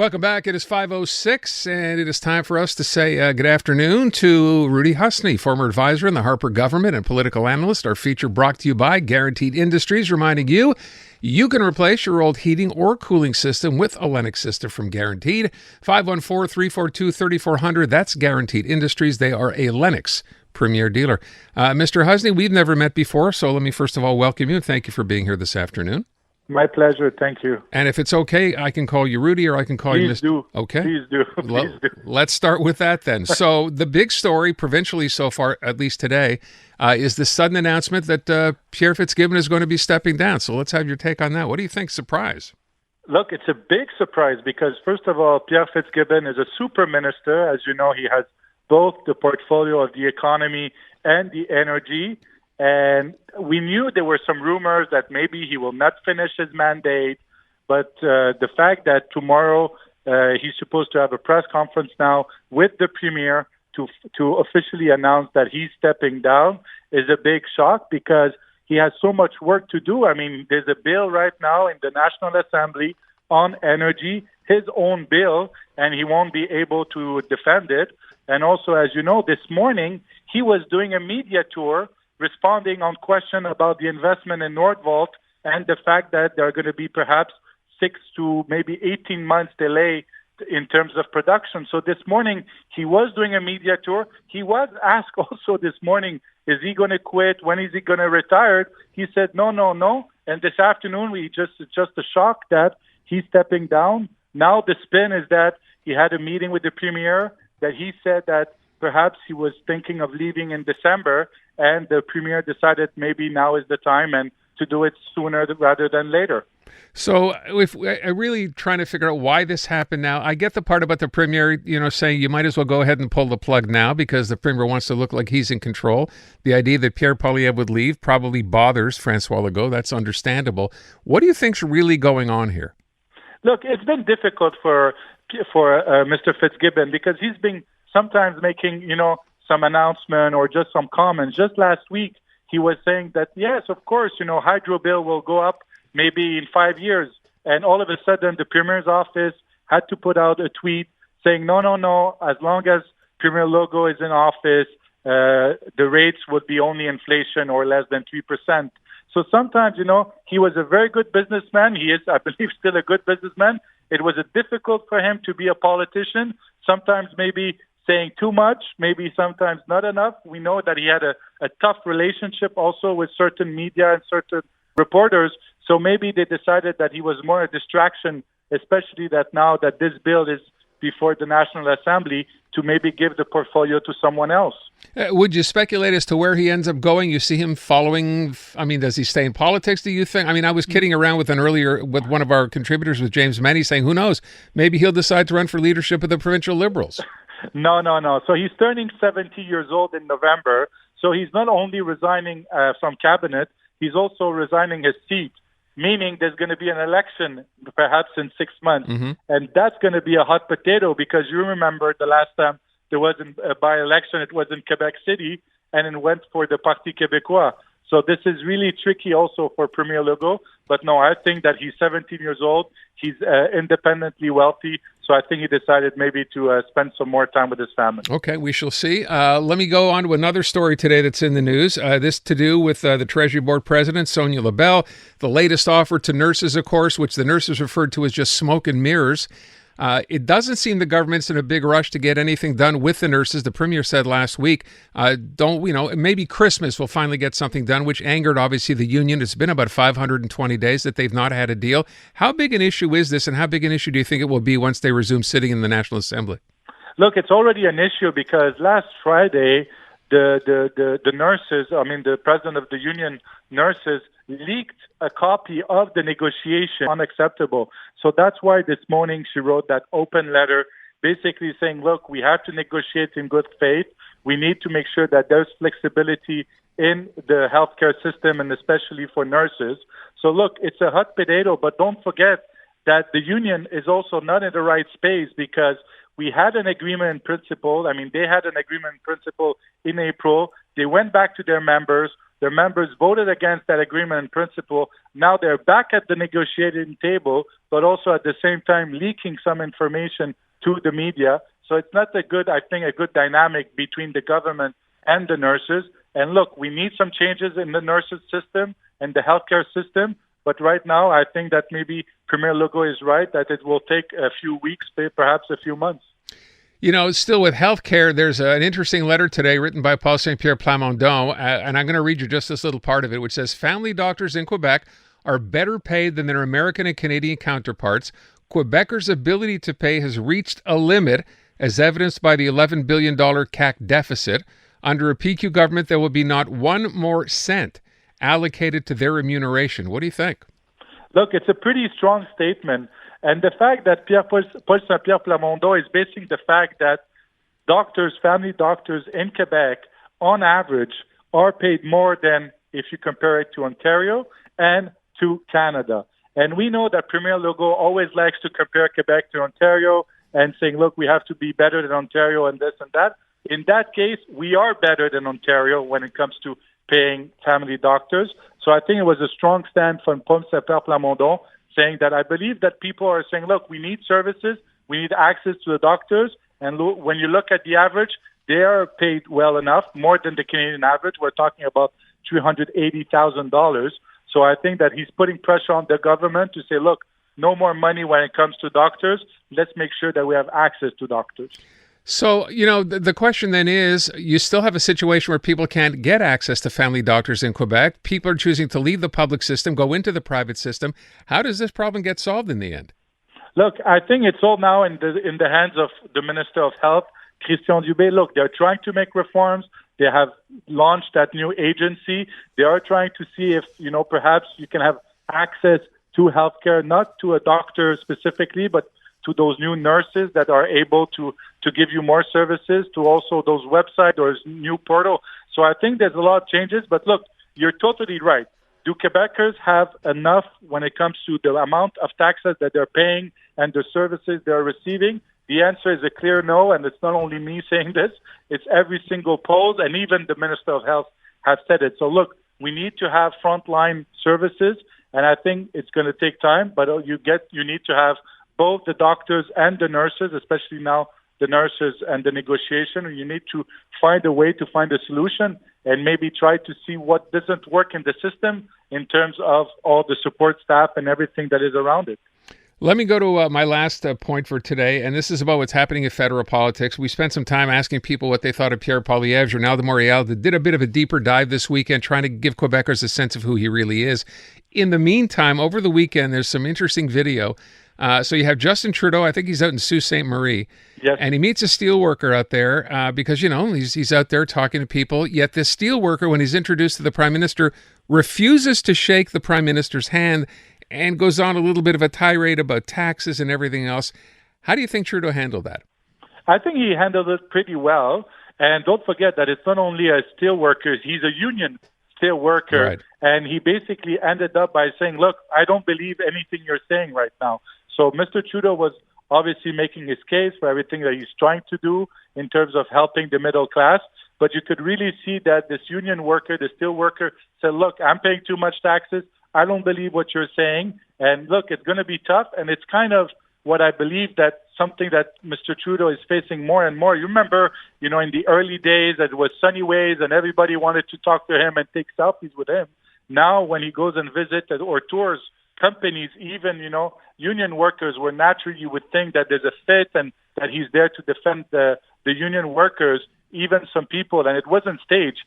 Welcome back. It is 5:06, and it is time for us to say good afternoon to Rudy Husny, former advisor in the Harper government and political analyst. Our feature brought to you by Guaranteed Industries, reminding you can replace your old heating or cooling system with a Lennox system from Guaranteed. 514-342-3400. That's Guaranteed Industries. They are a Lennox premier dealer. Mr. Husny, we've never met before, so let me first of all welcome you and thank you for being here this afternoon. My pleasure. Thank you. And if it's okay, I can call you Rudy or I can call you Mr. Please do. Okay. Please do. Please do. Let's start with that then. So the big story provincially so far, at least today, is the sudden announcement that Pierre Fitzgibbon is going to be stepping down. So let's have your take on that. What do you think? Surprise? Look, it's a big surprise because, first of all, Pierre Fitzgibbon is a super minister. As you know, he has both the portfolio of the economy and the energy. And we knew there were some rumors that maybe he will not finish his mandate. But the fact that tomorrow he's supposed to have a press conference now with the premier to officially announce that he's stepping down is a big shock because he has so much work to do. I mean, there's a bill right now in the National Assembly on energy, his own bill, and he won't be able to defend it. And also, as you know, this morning he was doing a media tour responding on question about the investment in Nordvolt and the fact that there are going to be perhaps 6 to maybe 18 months delay in terms of production. So this morning, he was doing a media tour. He was asked also this morning, is he going to quit? When is he going to retire? He said, no. And this afternoon, it's just a shock that he's stepping down. Now the spin is that he had a meeting with the premier, that he said that perhaps he was thinking of leaving in December, and the premier decided maybe now is the time and to do it sooner rather than later. So if I'm really trying to figure out why this happened now, I get the part about the premier, saying you might as well go ahead and pull the plug now because the premier wants to look like he's in control. The idea that Pierre Poilievre would leave probably bothers François Legault. That's understandable. What do you think's really going on here? Look, it's been difficult for Mr. Fitzgibbon because he's been sometimes making, some announcement or just some comments. Just last week, he was saying that, yes, of course, hydro bill will go up maybe in 5 years. And all of a sudden, the Premier's office had to put out a tweet saying, no, as long as Premier Legault is in office, the rates would be only inflation or less than 3%. So sometimes, he was a very good businessman. He is, I believe, still a good businessman. It was difficult for him to be a politician. Sometimes maybe saying too much, maybe sometimes not enough. We know that he had a tough relationship also with certain media and certain reporters. So maybe they decided that he was more a distraction, especially that now that this bill is before the National Assembly, to maybe give the portfolio to someone else. Would you speculate as to where he ends up going? You see him following, does he stay in politics, do you think? I was kidding around with one of our contributors, with James Meny, saying, who knows, maybe he'll decide to run for leadership of the provincial Liberals. No. So he's turning 70 years old in November. So he's not only resigning from cabinet, he's also resigning his seat, meaning there's going to be an election perhaps in 6 months. Mm-hmm. And that's going to be a hot potato because you remember the last time there was a by-election, it was in Quebec City, and it went for the Parti Québécois. So this is really tricky also for Premier Legault. But no, I think that he's 17 years old. He's independently wealthy. So I think he decided maybe to spend some more time with his family. Okay, we shall see. Let me go on to another story today that's in the news. This to do with the Treasury Board President, Sonia Lebel. The latest offer to nurses, of course, which the nurses referred to as just smoke and mirrors. It doesn't seem the government's in a big rush to get anything done with the nurses. The premier said last week, maybe Christmas we'll finally get something done, which angered, obviously, the union. It's been about 520 days that they've not had a deal. How big an issue is this, and how big an issue do you think it will be once they resume sitting in the National Assembly? Look, it's already an issue because last Friday, the nurses, the president of the union nurses, leaked a copy of the negotiation. Unacceptable. So that's why this morning she wrote that open letter basically saying, look, we have to negotiate in good faith. We need to make sure that there's flexibility in the healthcare system and especially for nurses. So look, it's a hot potato, but don't forget that the union is also not in the right space because we had an agreement in principle. They had an agreement in principle in April. They went back to their members. Their members voted against that agreement in principle. Now they're back at the negotiating table, but also at the same time leaking some information to the media. So it's not a good dynamic between the government and the nurses. And look, we need some changes in the nurses system and the healthcare system. But right now, I think that maybe Premier Legault is right, that it will take a few weeks, perhaps a few months. You know, still with healthcare, there's an interesting letter today written by Paul St. Pierre Plamondon, and I'm going to read you just this little part of it, which says, family doctors in Quebec are better paid than their American and Canadian counterparts. Quebecers' ability to pay has reached a limit, as evidenced by the $11 billion CAC deficit. Under a PQ government, there will be not one more cent allocated to their remuneration. What do you think? Look, it's a pretty strong statement. And the fact that Paul St. Pierre Plamondon is basing the fact that doctors, family doctors in Quebec, on average, are paid more than if you compare it to Ontario and to Canada. And we know that Premier Legault always likes to compare Quebec to Ontario and saying, look, we have to be better than Ontario and this and that. In that case, we are better than Ontario when it comes to paying family doctors. So I think it was a strong stand from Paul St. Pierre Plamondon saying that I believe that people are saying, look, we need services, we need access to the doctors. And when you look at the average, they are paid well enough, more than the Canadian average. We're talking about $380,000. So I think that he's putting pressure on the government to say, look, no more money when it comes to doctors. Let's make sure that we have access to doctors. So, you know, the question then is, you still have a situation where people can't get access to family doctors in Quebec. People are choosing to leave the public system, go into the private system. How does this problem get solved in the end? Look, I think it's all now in the hands of the Minister of Health, Christian Dubé. Look, they're trying to make reforms. They have launched that new agency. They are trying to see if, you know, perhaps you can have access to healthcare, not to a doctor specifically, but to those new nurses that are able to give you more services, to also those websites or new portal. So I think there's a lot of changes. But look, you're totally right. Do Quebecers have enough when it comes to the amount of taxes that they're paying and the services they're receiving? The answer is a clear no, and it's not only me saying this. It's every single poll, and even the Minister of Health has said it. So look, we need to have frontline services, and I think it's going to take time, but you need to have both the doctors and the nurses, especially now the nurses and the negotiation. You need to find a way to find a solution and maybe try to see what doesn't work in the system in terms of all the support staff and everything that is around it. Let me go to my last point for today, and this is about what's happening in federal politics. We spent some time asking people what they thought of Pierre Poilievre. Journal de Montréal did a bit of a deeper dive this weekend, trying to give Quebecers a sense of who he really is. In the meantime, over the weekend, there's some interesting video. So you have Justin Trudeau, I think he's out in Sault Ste. Marie, yes, and he meets a steelworker out there because, you know, he's out there talking to people. Yet this steelworker, when he's introduced to the Prime Minister, refuses to shake the Prime Minister's hand and goes on a little bit of a tirade about taxes and everything else. How do you think Trudeau handled that? I think he handled it pretty well. And don't forget that it's not only a steelworker, he's a union steelworker. Right. And he basically ended up by saying, look, I don't believe anything you're saying right now. So Mr. Trudeau was obviously making his case for everything that he's trying to do in terms of helping the middle class. But you could really see that this union worker, the steel worker, said, look, I'm paying too much taxes. I don't believe what you're saying. And look, it's going to be tough. And it's kind of what I believe that something that Mr. Trudeau is facing more and more. You remember, you know, in the early days, it was sunny ways and everybody wanted to talk to him and take selfies with him. Now, when he goes and visits or tours companies, even, you know, union workers, where naturally you would think that there's a fit and that he's there to defend the union workers, even some people, and it wasn't staged,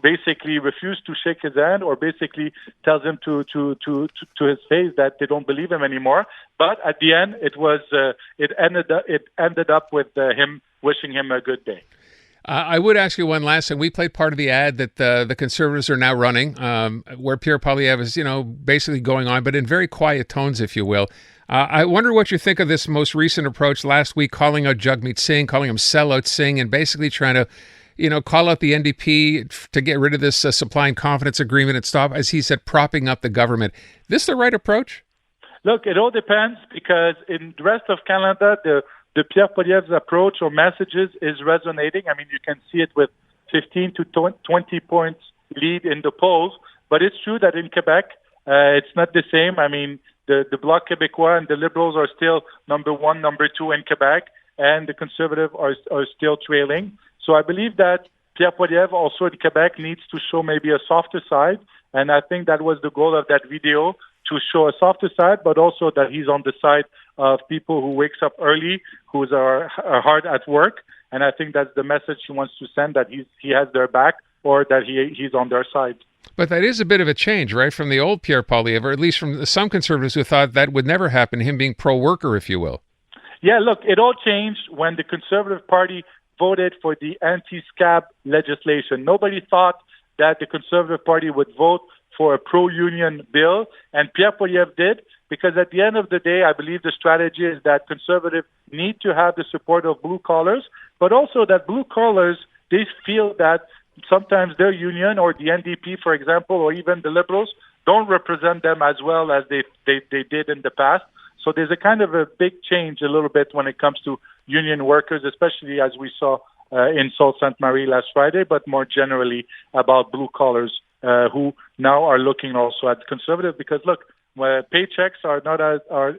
basically refused to shake his hand or basically tells him to his face that they don't believe him anymore. But at the end, it ended up with him wishing him a good day. I would ask you one last thing. We played part of the ad that the Conservatives are now running, where Pierre Poilievre is, you know, basically going on, but in very quiet tones, if you will. I wonder what you think of this most recent approach last week, calling out Jagmeet Singh, calling him sellout Singh, and basically trying to, you know, call out the NDP to get rid of this supply and confidence agreement and stop, as he said, propping up the government. This the right approach? Look, it all depends, because in the rest of Canada, the Pierre Poilievre's approach or messages is resonating. I mean, you can see it with 15 to 20 points lead in the polls. But it's true that in Quebec, it's not the same. I mean, the Bloc Québécois and the Liberals are still number one, number two in Quebec, and the Conservatives are still trailing. So I believe that Pierre Poilievre also in Quebec needs to show maybe a softer side, and I think that was the goal of that video, to show a softer side, but also that he's on the side of people who wakes up early, who are hard at work, and I think that's the message he wants to send, that he has their back, or that he's on their side. But that is a bit of a change, right, from the old Pierre Poilievre, or at least from some Conservatives who thought that would never happen, him being pro-worker, if you will. Yeah, look, it all changed when the Conservative Party voted for the anti-scab legislation. Nobody thought that the Conservative Party would vote for a pro-union bill, and Pierre Poilievre did, because at the end of the day, I believe the strategy is that Conservatives need to have the support of blue collars, but also that blue collars, they feel that sometimes their union or the NDP, for example, or even the Liberals, don't represent them as well as they did in the past. So there's a kind of a big change a little bit when it comes to union workers, especially as we saw in Sault Ste. Marie last Friday, but more generally about blue collars who now are looking also at Conservative, because look, paychecks are not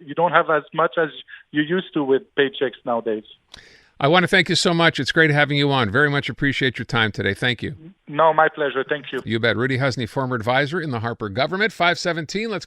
you don't have as much as you used to with paychecks nowadays. I want to thank you so much. It's great having you on. Very much appreciate your time today. Thank you. No, my pleasure. Thank you. You bet. Rudy Husny, former advisor in the Harper government. 517. Let's